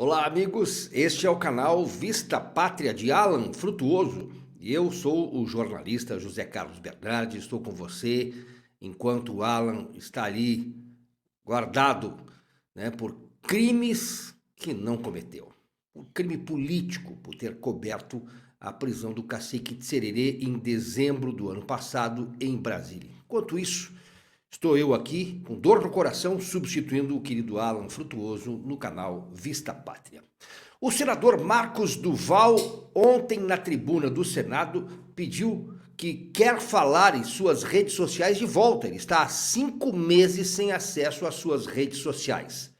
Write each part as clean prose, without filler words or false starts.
Olá, amigos. Este é o canal Vista Pátria de Alan Frutuoso. E eu sou o jornalista José Carlos Bernardi. Estou com você enquanto o Alan está ali guardado, por crimes que não cometeu. Um crime político por ter coberto a prisão do cacique de Sererê em dezembro do ano passado em Brasília. Enquanto isso, estou eu aqui, com dor no coração, substituindo o querido Alan Frutuoso no canal Vista Pátria. O senador Marcos Duval, ontem na tribuna do Senado, pediu que quer falar em suas redes sociais de volta. Ele está há 5 meses sem acesso às suas redes sociais.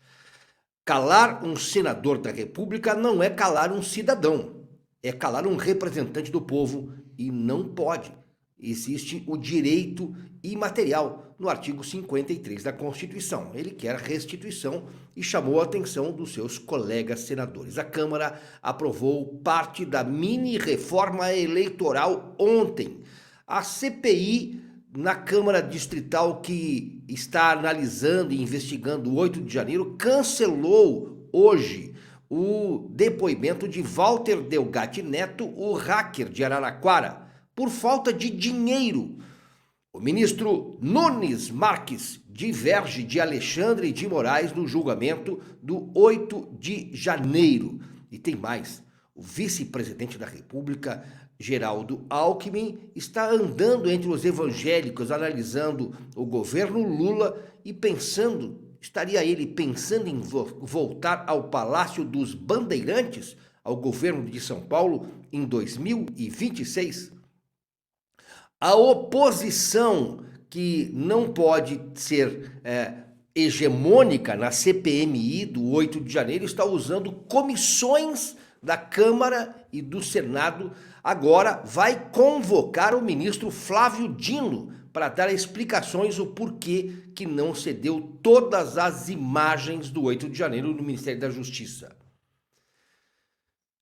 Calar um senador da República não é calar um cidadão, é calar um representante do povo e não pode. Existe o direito imaterial no artigo 53 da Constituição. Ele quer restituição e chamou a atenção dos seus colegas senadores. A Câmara aprovou parte da mini-reforma eleitoral ontem. A CPI na Câmara Distrital, que está analisando e investigando o 8 de janeiro, cancelou hoje o depoimento de Walter Delgatti Neto, o hacker de Araraquara, por falta de dinheiro. O ministro Nunes Marques diverge de Alexandre de Moraes no julgamento do 8 de janeiro. E tem mais, o vice-presidente da República, Geraldo Alckmin, está andando entre os evangélicos, analisando o governo Lula e estaria ele pensando em voltar ao Palácio dos Bandeirantes, ao governo de São Paulo, em 2026? A oposição, que não pode ser hegemônica na CPMI do 8 de janeiro, está usando comissões da Câmara e do Senado. Agora vai convocar o ministro Flávio Dino para dar explicações o porquê que não cedeu todas as imagens do 8 de janeiro no Ministério da Justiça.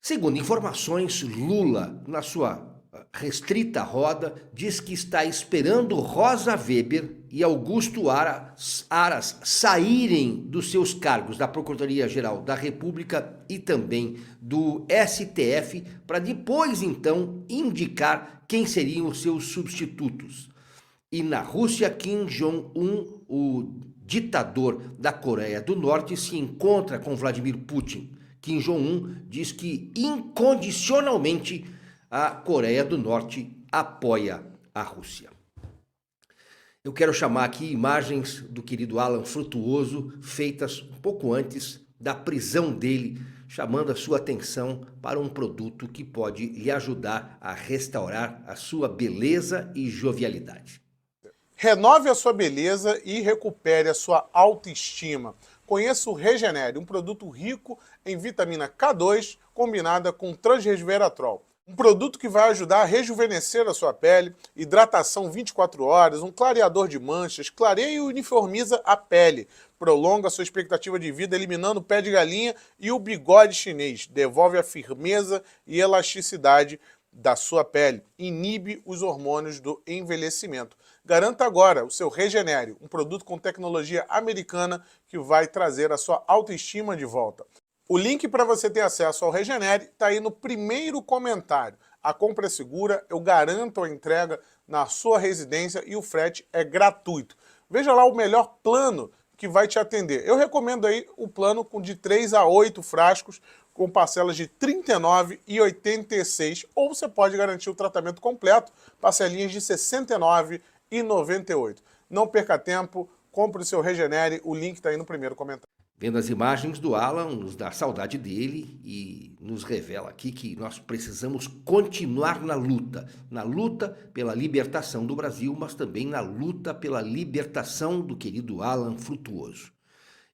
Segundo informações, Lula, na sua restrita roda, diz que está esperando Rosa Weber e Augusto Aras saírem dos seus cargos da Procuradoria-Geral da República e também do STF, para depois, então, indicar quem seriam os seus substitutos. E na Rússia, Kim Jong-un, o ditador da Coreia do Norte, se encontra com Vladimir Putin. Kim Jong-un diz que incondicionalmente a Coreia do Norte apoia a Rússia. Eu quero chamar aqui imagens do querido Alan Frutuoso, feitas um pouco antes da prisão dele, chamando a sua atenção para um produto que pode lhe ajudar a restaurar a sua beleza e jovialidade. Renove a sua beleza e recupere a sua autoestima. Conheça o Regenere, um produto rico em vitamina K2 combinada com transresveratrol. Um produto que vai ajudar a rejuvenescer a sua pele, hidratação 24 horas, um clareador de manchas, clareia e uniformiza a pele, prolonga a sua expectativa de vida, eliminando o pé de galinha e o bigode chinês, devolve a firmeza e elasticidade da sua pele, inibe os hormônios do envelhecimento. Garanta agora o seu Regenere, um produto com tecnologia americana que vai trazer a sua autoestima de volta. O link para você ter acesso ao Regenere está aí no primeiro comentário. A compra é segura, eu garanto a entrega na sua residência e o frete é gratuito. Veja lá o melhor plano que vai te atender. Eu recomendo aí o plano com de 3 a 8 frascos, com parcelas de R$ 39,86, ou você pode garantir o tratamento completo, parcelinhas de R$ 69,98. Não perca tempo, compre o seu Regenere, o link está aí no primeiro comentário. Vendo as imagens do Alan, nos dá saudade dele e nos revela aqui que nós precisamos continuar na luta pela libertação do Brasil, mas também na luta pela libertação do querido Alan Frutuoso.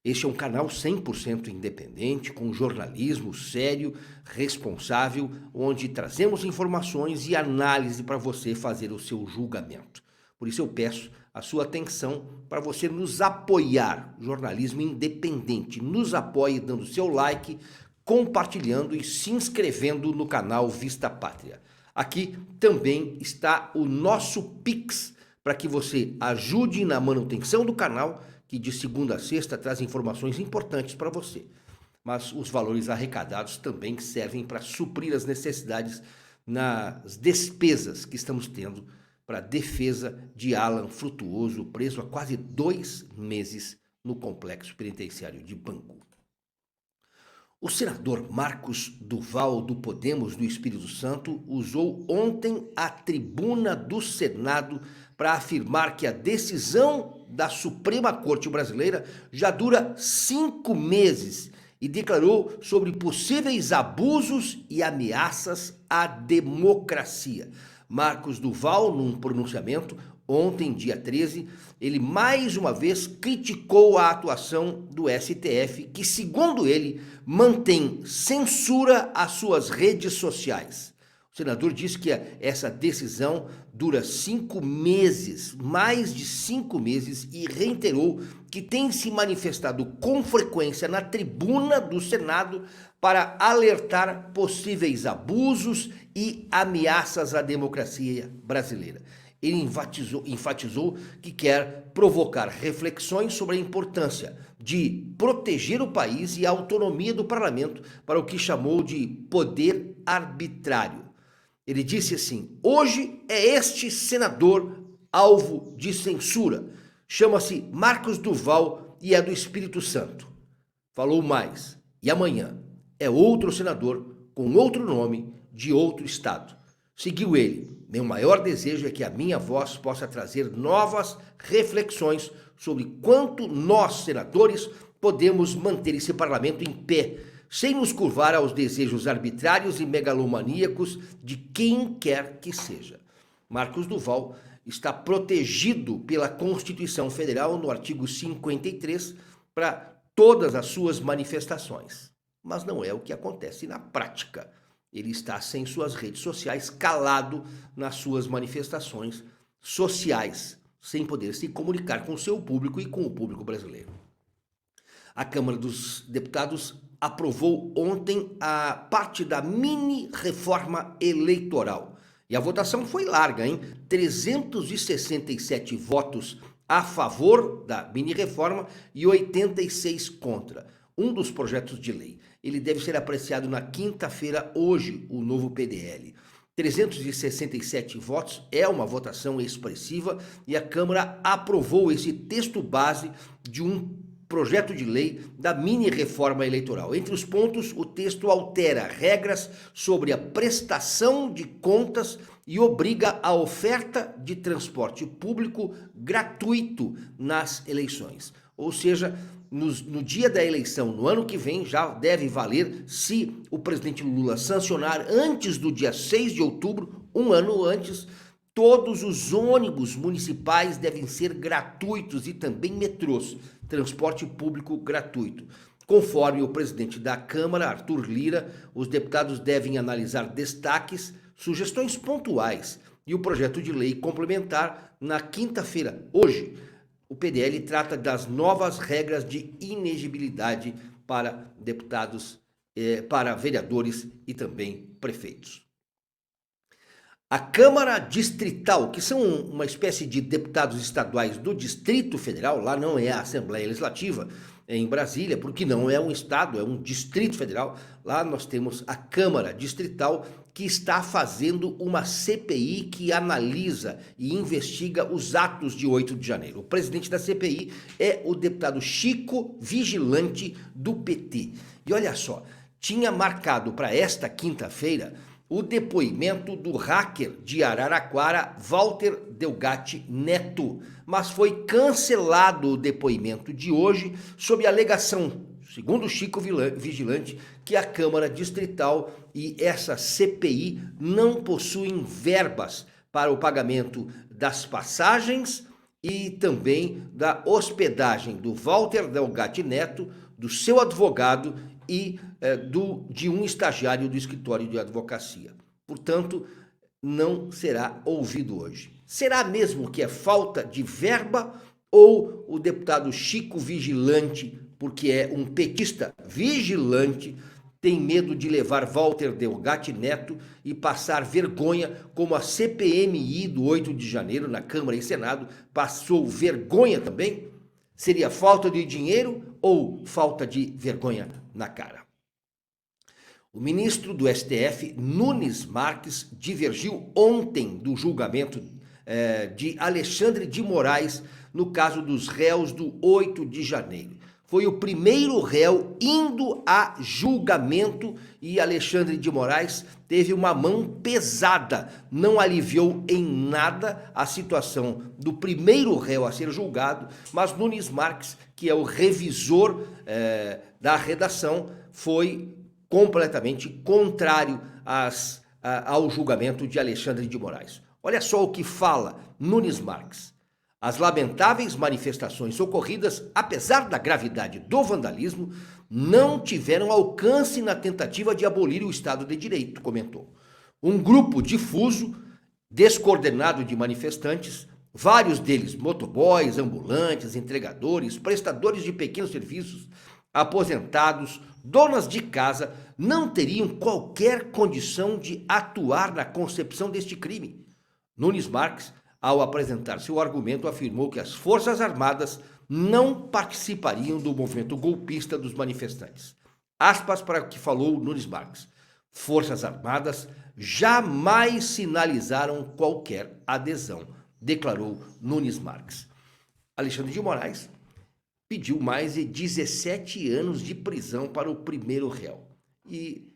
Este é um canal 100% independente, com jornalismo sério, responsável, onde trazemos informações e análise para você fazer o seu julgamento. Por isso eu peço a sua atenção para você nos apoiar, jornalismo independente. Nos apoie dando seu like, compartilhando e se inscrevendo no canal Vista Pátria. Aqui também está o nosso Pix, para que você ajude na manutenção do canal, que de segunda a sexta traz informações importantes para você. mas os valores arrecadados também servem para suprir as necessidades nas despesas que estamos tendo para a defesa de Alan Frutuoso, preso há quase 2 meses no complexo penitenciário de Bangu. O senador Marcos Duval, do Podemos do Espírito Santo, usou ontem a tribuna do Senado para afirmar que a decisão da Suprema Corte Brasileira já dura 5 meses e declarou sobre possíveis abusos e ameaças à democracia. Marcos Duval, num pronunciamento ontem, dia 13, ele mais uma vez criticou a atuação do STF, que, segundo ele, mantém censura às suas redes sociais. O senador disse que essa decisão dura 5 meses, mais de 5 meses, e reiterou que tem se manifestado com frequência na tribuna do Senado para alertar possíveis abusos e ameaças à democracia brasileira. Ele enfatizou que quer provocar reflexões sobre a importância de proteger o país e a autonomia do parlamento para o que chamou de poder arbitrário. Ele disse assim: hoje é este senador alvo de censura. Chama-se Marcos Duval e é do Espírito Santo. Falou mais. E amanhã é outro senador com outro nome de outro estado. Seguiu ele. Meu maior desejo é que a minha voz possa trazer novas reflexões sobre quanto nós, senadores, podemos manter esse parlamento em pé, sem nos curvar aos desejos arbitrários e megalomaníacos de quem quer que seja. Marcos Duval está protegido pela Constituição Federal no artigo 53 para todas as suas manifestações. Mas não é o que acontece na prática. Ele está sem suas redes sociais, calado nas suas manifestações sociais, sem poder se comunicar com o seu público e com o público brasileiro. A Câmara dos Deputados aprovou ontem a parte da mini-reforma eleitoral. E a votação foi larga, hein? 367 votos a favor da mini-reforma e 86 contra. Um dos projetos de lei. Ele deve ser apreciado na quinta-feira, hoje, o novo PDL. 367 votos é uma votação expressiva e a Câmara aprovou esse texto base de um projeto de lei da mini-reforma eleitoral. Entre os pontos, o texto altera regras sobre a prestação de contas e obriga a oferta de transporte público gratuito nas eleições. Ou seja, no dia da eleição, no ano que vem, já deve valer se o presidente Lula sancionar antes do dia 6 de outubro, um ano antes, todos os ônibus municipais devem ser gratuitos e também metrôs, transporte público gratuito. Conforme o presidente da Câmara, Arthur Lira, os deputados devem analisar destaques, sugestões pontuais e o projeto de lei complementar na quinta-feira, hoje. O PDL trata das novas regras de inegibilidade para deputados, para vereadores e também prefeitos. A Câmara Distrital, que são uma espécie de deputados estaduais do Distrito Federal, lá não é a Assembleia Legislativa, é em Brasília, porque não é um estado, é um Distrito Federal. Lá nós temos a Câmara Distrital, que está fazendo uma CPI que analisa e investiga os atos de 8 de janeiro. O presidente da CPI é o deputado Chico Vigilante, do PT. E olha só, tinha marcado para esta quinta-feira o depoimento do hacker de Araraquara, Walter Delgatti Neto, mas foi cancelado o depoimento de hoje sob alegação, segundo Chico Vigilante, que a Câmara Distrital e essa CPI não possuem verbas para o pagamento das passagens e também da hospedagem do Walter Delgatti Neto, do seu advogado e de um estagiário do escritório de advocacia. Portanto, não será ouvido hoje. Será mesmo que é falta de verba ou o deputado Chico Vigilante, porque é um petista vigilante, tem medo de levar Walter Delgatti Neto e passar vergonha, como a CPMI do 8 de janeiro na Câmara e Senado passou vergonha também? Seria falta de dinheiro ou falta de vergonha na cara? O ministro do STF, Nunes Marques, divergiu ontem do julgamento de Alexandre de Moraes no caso dos réus do 8 de janeiro. Foi o primeiro réu indo a julgamento e Alexandre de Moraes teve uma mão pesada. Não aliviou em nada a situação do primeiro réu a ser julgado, mas Nunes Marques, que é o revisor da redação, foi completamente contrário ao julgamento de Alexandre de Moraes. Olha só o que fala Nunes Marques. As lamentáveis manifestações ocorridas, apesar da gravidade do vandalismo, não tiveram alcance na tentativa de abolir o Estado de Direito, comentou. Um grupo difuso, descoordenado de manifestantes, vários deles motoboys, ambulantes, entregadores, prestadores de pequenos serviços, aposentados, donas de casa, não teriam qualquer condição de atuar na concepção deste crime. Nunes Marques, ao apresentar seu argumento, afirmou que as Forças Armadas não participariam do movimento golpista dos manifestantes. Aspas para o que falou Nunes Marques. Forças Armadas jamais sinalizaram qualquer adesão, declarou Nunes Marques. Alexandre de Moraes pediu mais de 17 anos de prisão para o primeiro réu. E,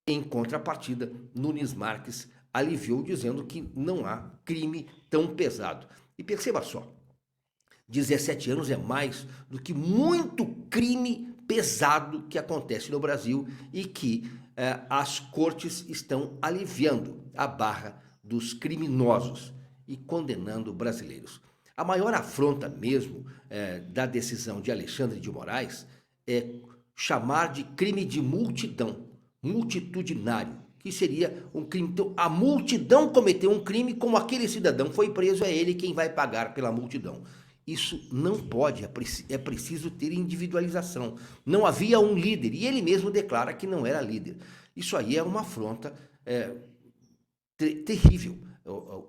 em contrapartida, Nunes Marques aliviou dizendo que não há crime tão pesado. E perceba só, 17 anos é mais do que muito crime pesado que acontece no Brasil e que as cortes estão aliviando a barra dos criminosos e condenando brasileiros. A maior afronta mesmo da decisão de Alexandre de Moraes é chamar de crime de multidão, multitudinário, que seria um crime. Então, a multidão cometeu um crime, como aquele cidadão foi preso, é ele quem vai pagar pela multidão. Isso não pode, é preciso ter individualização. Não havia um líder, e ele mesmo declara que não era líder. Isso aí é uma afronta terrível.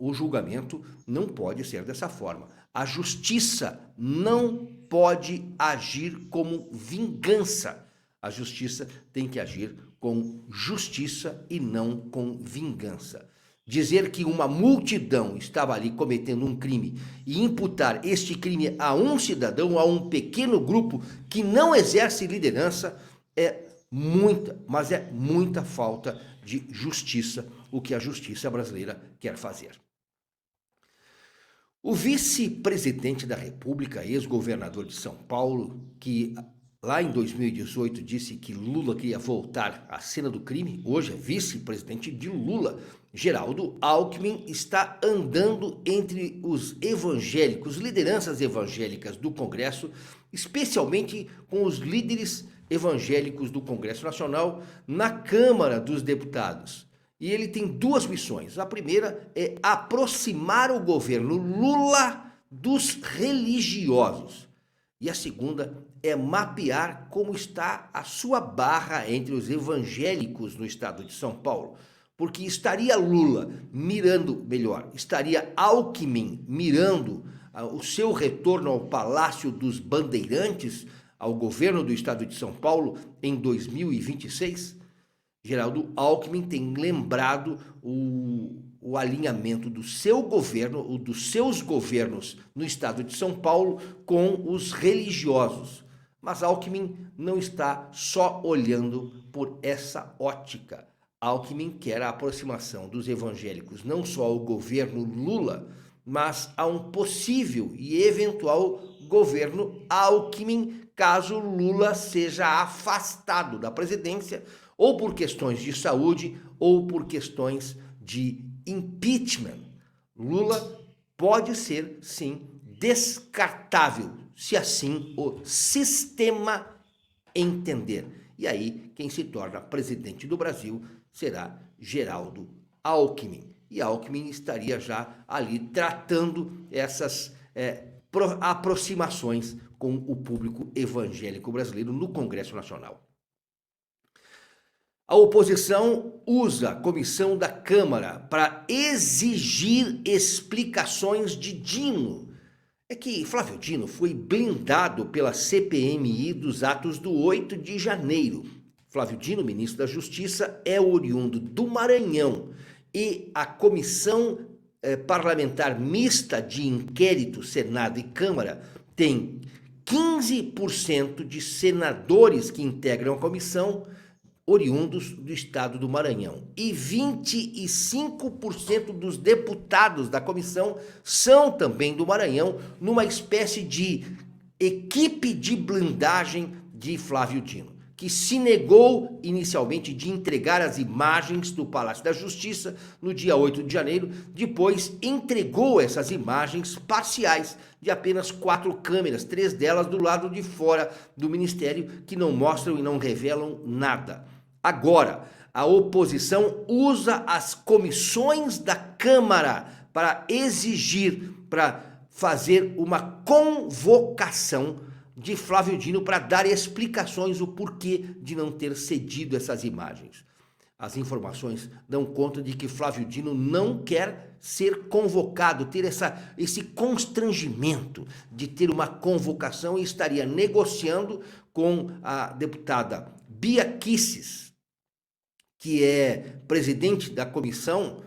O julgamento não pode ser dessa forma. A justiça não pode agir como vingança. A justiça tem que agir com justiça e não com vingança. Dizer que uma multidão estava ali cometendo um crime e imputar este crime a um cidadão, a um pequeno grupo que não exerce liderança, é muita falta de justiça, o que a justiça brasileira quer fazer. O vice-presidente da República, ex-governador de São Paulo, que lá em 2018 disse que Lula queria voltar à cena do crime, hoje é vice-presidente de Lula, Geraldo Alckmin, está andando entre os evangélicos, lideranças evangélicas do Congresso, especialmente com os líderes evangélicos do Congresso Nacional na Câmara dos Deputados. E ele tem duas missões. A primeira é aproximar o governo Lula dos religiosos. E a segunda é mapear como está a sua barra entre os evangélicos no estado de São Paulo. Porque estaria Lula estaria Alckmin mirando o seu retorno ao Palácio dos Bandeirantes, ao governo do estado de São Paulo em 2026? Geraldo Alckmin tem lembrado o alinhamento do seu governo, dos seus governos no estado de São Paulo com os religiosos. Mas Alckmin não está só olhando por essa ótica. Alckmin quer a aproximação dos evangélicos não só ao governo Lula, mas a um possível e eventual governo Alckmin, caso Lula seja afastado da presidência, ou por questões de saúde, ou por questões de impeachment. Lula pode ser, sim, descartável, se assim o sistema entender. E aí, quem se torna presidente do Brasil será Geraldo Alckmin. E Alckmin estaria já ali tratando essas aproximações com o público evangélico brasileiro no Congresso Nacional. A oposição usa a comissão da Câmara para exigir explicações de Dino. é que Flávio Dino foi blindado pela CPMI dos atos do 8 de janeiro. Flávio Dino, ministro da Justiça, é oriundo do Maranhão e a Comissão Parlamentar Mista de Inquérito, Senado e Câmara, tem 15% de senadores que integram a comissão oriundos do estado do Maranhão. E 25% dos deputados da comissão são também do Maranhão, numa espécie de equipe de blindagem de Flávio Dino, que se negou inicialmente de entregar as imagens do Palácio da Justiça no dia 8 de janeiro, depois entregou essas imagens parciais de apenas 4 câmeras, 3 delas do lado de fora do Ministério, que não mostram e não revelam nada. Agora, a oposição usa as comissões da Câmara para exigir, para fazer uma convocação de Flávio Dino para dar explicações o porquê de não ter cedido essas imagens. As informações dão conta de que Flávio Dino não quer ser convocado, ter esse constrangimento de ter uma convocação, e estaria negociando com a deputada Bia Kicis, que é presidente da comissão,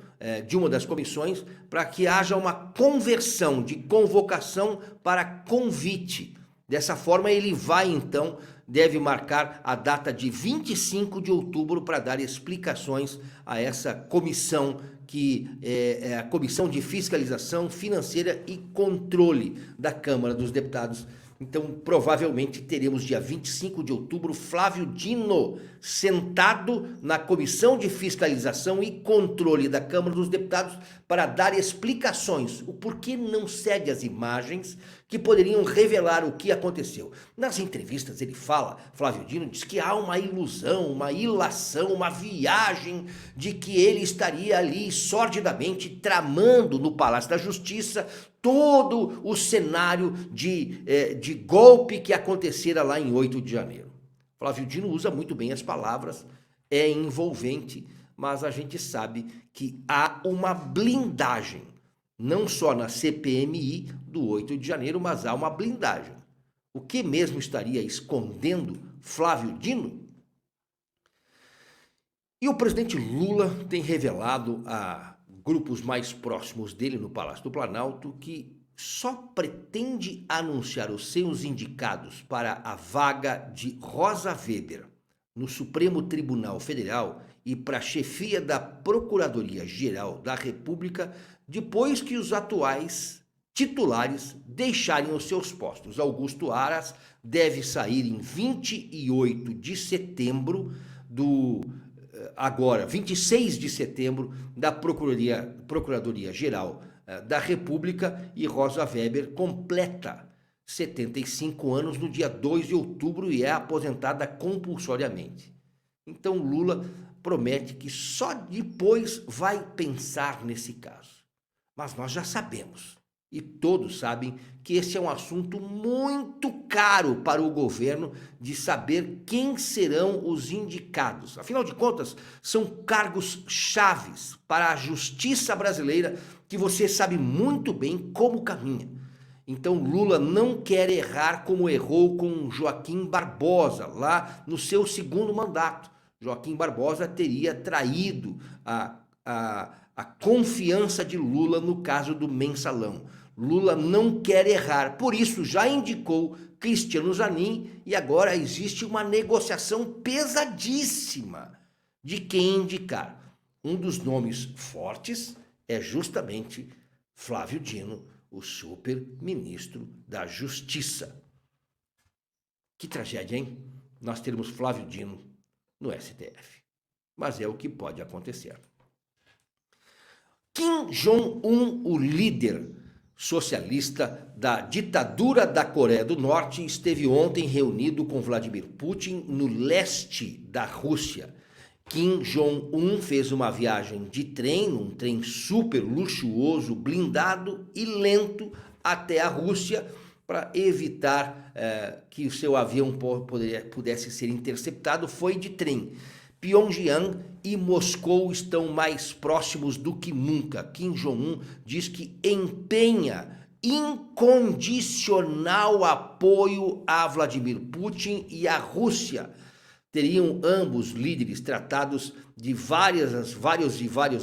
de uma das comissões, para que haja uma conversão de convocação para convite. Dessa forma, ele vai, então, deve marcar a data de 25 de outubro para dar explicações a essa comissão, que é a Comissão de Fiscalização Financeira e Controle da Câmara dos Deputados. Então, provavelmente, teremos dia 25 de outubro Flávio Dino sentado na Comissão de Fiscalização e Controle da Câmara dos Deputados para dar explicações, o porquê não cede as imagens que poderiam revelar o que aconteceu. Nas entrevistas ele fala, Flávio Dino diz que há uma ilusão, uma ilação, uma viagem de que ele estaria ali sordidamente tramando no Palácio da Justiça todo o cenário de golpe que acontecera lá em 8 de janeiro. Flávio Dino usa muito bem as palavras, é envolvente, mas a gente sabe que há uma blindagem, não só na CPMI do 8 de janeiro, mas há uma blindagem. O que mesmo estaria escondendo Flávio Dino? E o presidente Lula tem revelado a grupos mais próximos dele no Palácio do Planalto que só pretende anunciar os seus indicados para a vaga de Rosa Weber no Supremo Tribunal Federal e para a chefia da Procuradoria-Geral da República depois que os atuais titulares deixarem os seus postos. Augusto Aras deve sair em 28 de setembro agora, 26 de setembro, da Procuradoria-Geral da República, e Rosa Weber completa 75 anos no dia 2 de outubro e é aposentada compulsoriamente. Então Lula promete que só depois vai pensar nesse caso. Mas nós já sabemos, e todos sabem, que esse é um assunto muito caro para o governo de saber quem serão os indicados. Afinal de contas, são cargos chaves para a justiça brasileira que você sabe muito bem como caminha. Então Lula não quer errar como errou com Joaquim Barbosa, lá no seu segundo mandato. Joaquim Barbosa teria traído a confiança de Lula no caso do mensalão. Lula não quer errar, por isso já indicou Cristiano Zanin e agora existe uma negociação pesadíssima de quem indicar. Um dos nomes fortes é justamente Flávio Dino, o super-ministro da Justiça. Que tragédia, hein? Nós teremos Flávio Dino no STF. Mas é o que pode acontecer. Kim Jong-un, o líder socialista da ditadura da Coreia do Norte, esteve ontem reunido com Vladimir Putin no leste da Rússia. Kim Jong-un fez uma viagem de trem, um trem super luxuoso, blindado e lento até a Rússia para evitar que o seu avião pudesse ser interceptado. Foi de trem. Pyongyang e Moscou estão mais próximos do que nunca. Kim Jong-un diz que empenha incondicional apoio a Vladimir Putin e à Rússia. Teriam ambos líderes tratados de vários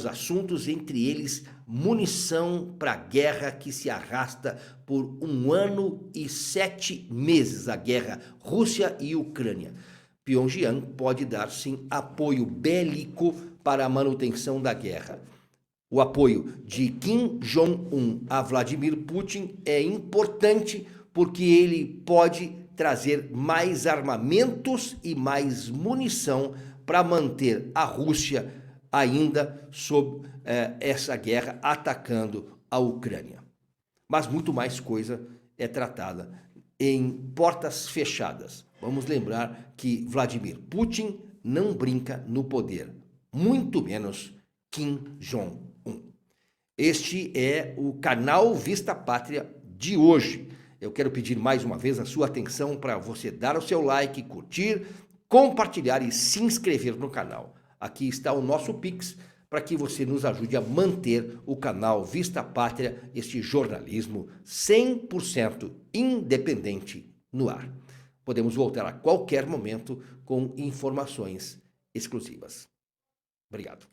assuntos, entre eles munição para a guerra que se arrasta por 1 ano e 7 meses, a guerra Rússia e Ucrânia. Pyongyang pode dar, sim, apoio bélico para a manutenção da guerra. O apoio de Kim Jong-un a Vladimir Putin é importante porque ele pode trazer mais armamentos e mais munição para manter a Rússia ainda sob essa guerra atacando a Ucrânia. Mas muito mais coisa é tratada em portas fechadas. Vamos lembrar que Vladimir Putin não brinca no poder, muito menos Kim Jong-un. Este é o canal Vista Pátria de hoje. Eu quero pedir mais uma vez a sua atenção para você dar o seu like, curtir, compartilhar e se inscrever no canal. Aqui está o nosso Pix para que você nos ajude a manter o canal Vista Pátria, este jornalismo 100% independente no ar. Podemos voltar a qualquer momento com informações exclusivas. Obrigado.